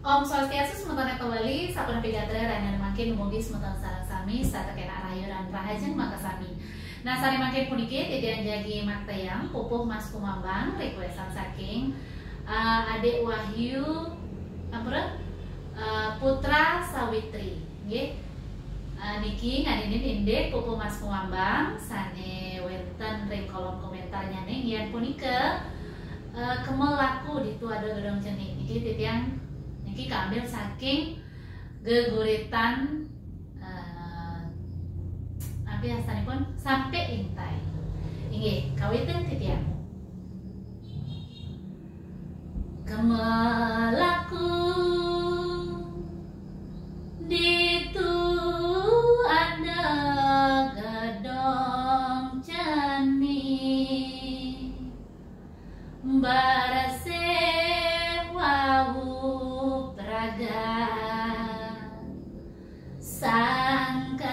Om Swastiastu sementara kembali sapana pigatra ranan makin mugi sementara sareng sami sarta kena rayuran rahajeng maka sami. Nah sari makin puniki titian jagi maktayang pupuh Mas Kumambang requestan saking Adik Wahyu Putra Sawitri nggih. Niki ngadinin indek pupuh Mas Kumambang sane wenten ring kolom komentarnya nih yen punika kemelaku ditu ada gedong cening niki titian niki kambil saking geguritan abi asanipun sampai intai inggih kawitan titian kemelaku ditu ada gedong cening barase wau praga sangkale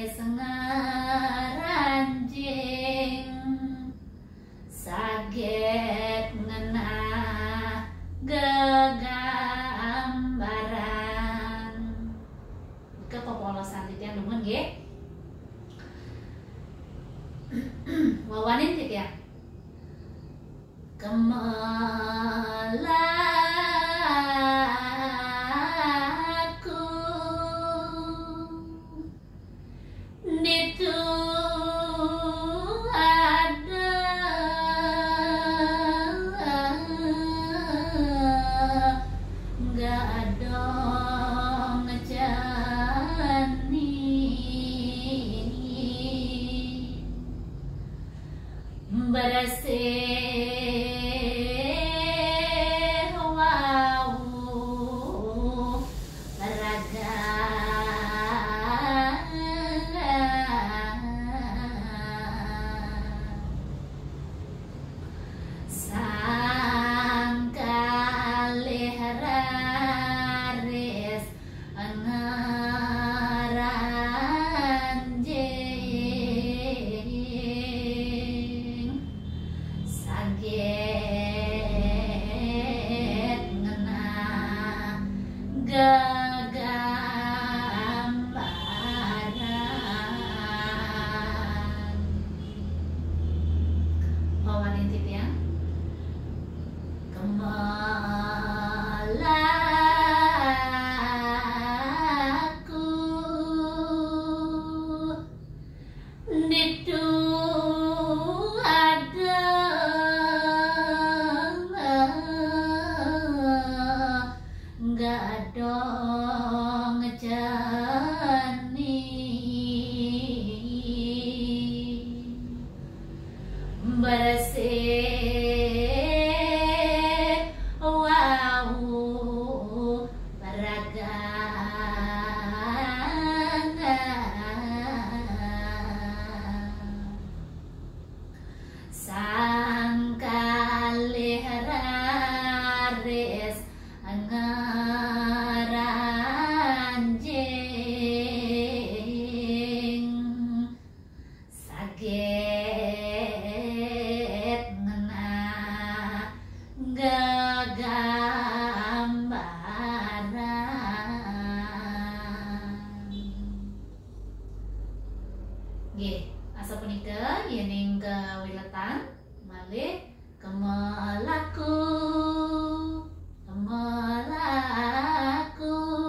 sengaranjing saget ngena gegambaran ke popolosan titian lumun nggih wawanin titian kemelaku nitu ada nggak ada ngejani berasih nggih, asa punika yening kawiletan malih kemelaku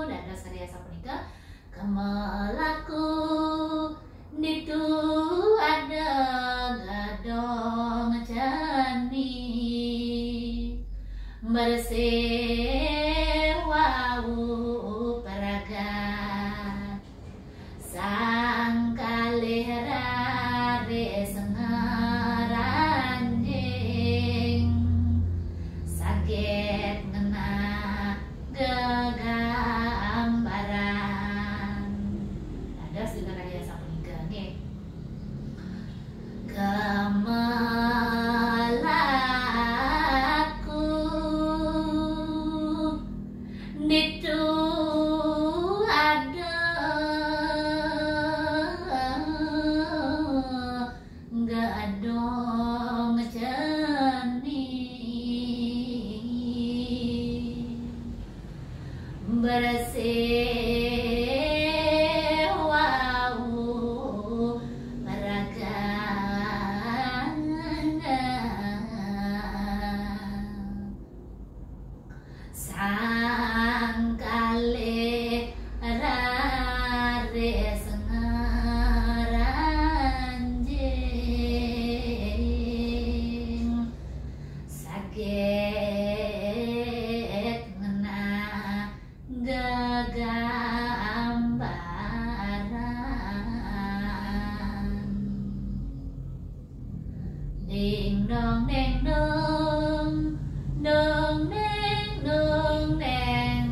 dados sari asa punika kemelaku nitu ada gadong jani bersih wau peraga sangkale rare sengaranjing saget ngena gegambaran ada sudah kaya sapunika nggih kemelaku bersih wau meragan sang kali rare sengaranjing sakit ngena gegambaran ding dong deng dong dong deng dong deng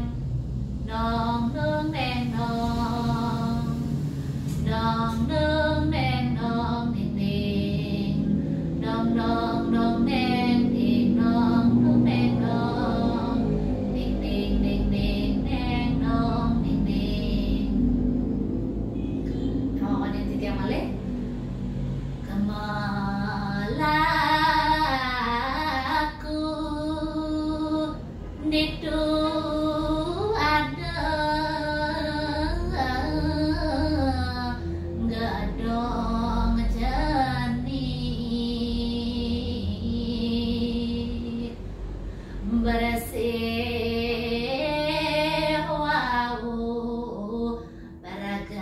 dong dong deng dong dong dong deng dong ding ding dong dong dong deng ding dong dong deng dong ding ding ding ding deng dong ding ding kamu ada tiga male kemalaku nitu ada nggak dong jani bersih wau peragangan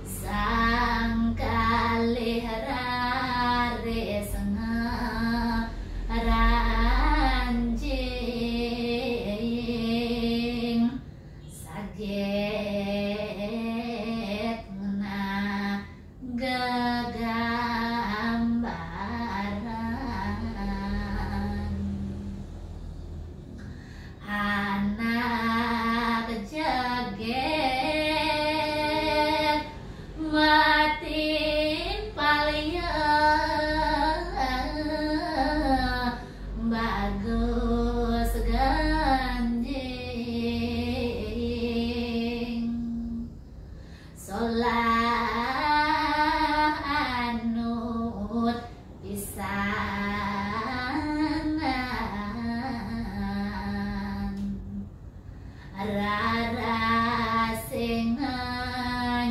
sang kali rare sengaranjing sakit ngena gegambaran anak jaget matin palia bagus ganjing solah anut pisanan rara sing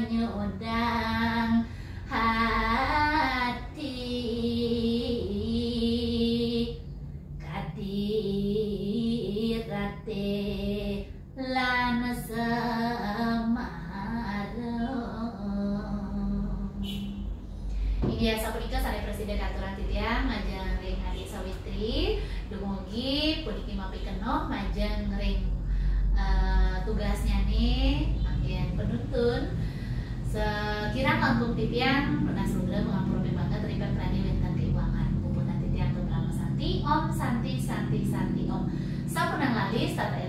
nyudang hati kadirate lan semarang ini ya sapunika sare presiden aturan titiang majang ring Adik Sawitri dumugi puniki mapikenoh majang ring tugasnya nih bagian penuntun sekirang langkung titiang pernah sudah mengampuni bangga terlibat pradi wenten keuangan puputan titiang beberapa santi om santi santi santi om sapunang lalis tata